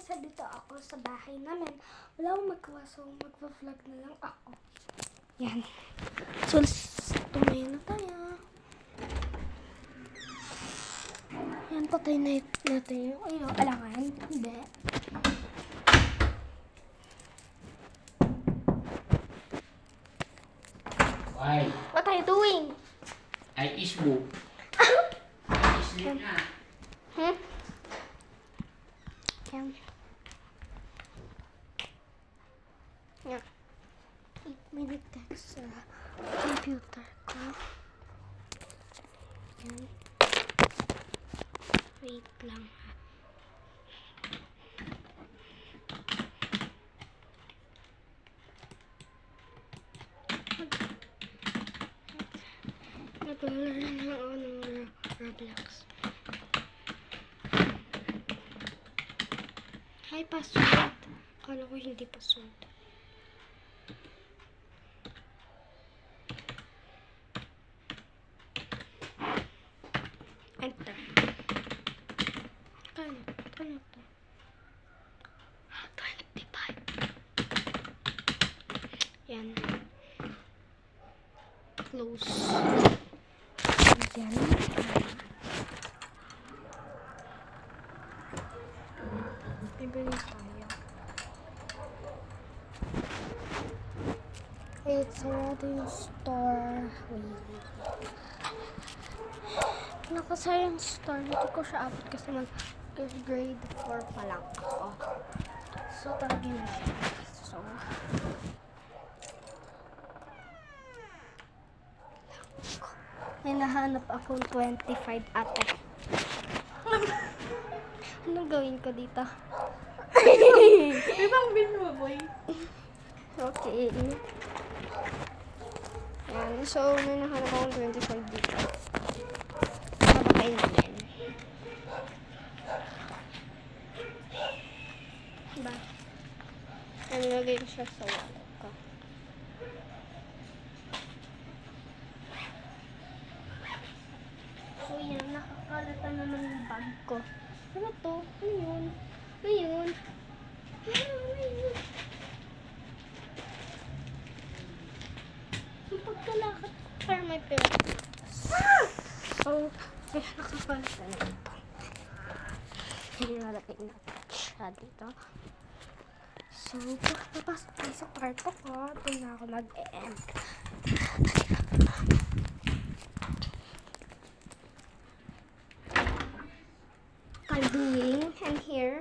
Kasi dito ako sa bahay namin. Wala akong magawa, so magpa-vlog na lang ako. Yan. So, tumayo na tayo. Yan, patay na natin yung alangan. Hindi. Why? What are you doing? I isbo. Sleep na. Yan. Yan. 8-minute text sa computer ko. Yan. Wait lang ha. Nag-learn na ako ng Roblox. Hi, password. Akala ko hindi password. Enter. Kano to? 25. Yan. Close. Yan. Bibili tayo. Wait, sarado yung store. Wait. Nakasara yung store. Hindi ko siya abot kasi grade 4 pa lang ako. So, talaga na siya. So, may nahanap akong 25 ate. Anong gawin ko dito? Ibang bin mo, boy. Okay. Yan. So, may nahanap akong 25 dito. Napakain namin. Diba? Nalagay ko siya sa wallet ko. So, yan. Nakakalata naman yung bag ko. Ano to? Ano yun? Ano yun? Ano yun? Yung pagkalakad ko para may pera. So, kaya nakakalata na ito. Nilalagay natin siya dito. So, papasok tayo sa kwarto ko. Doon na ako mag-e-end.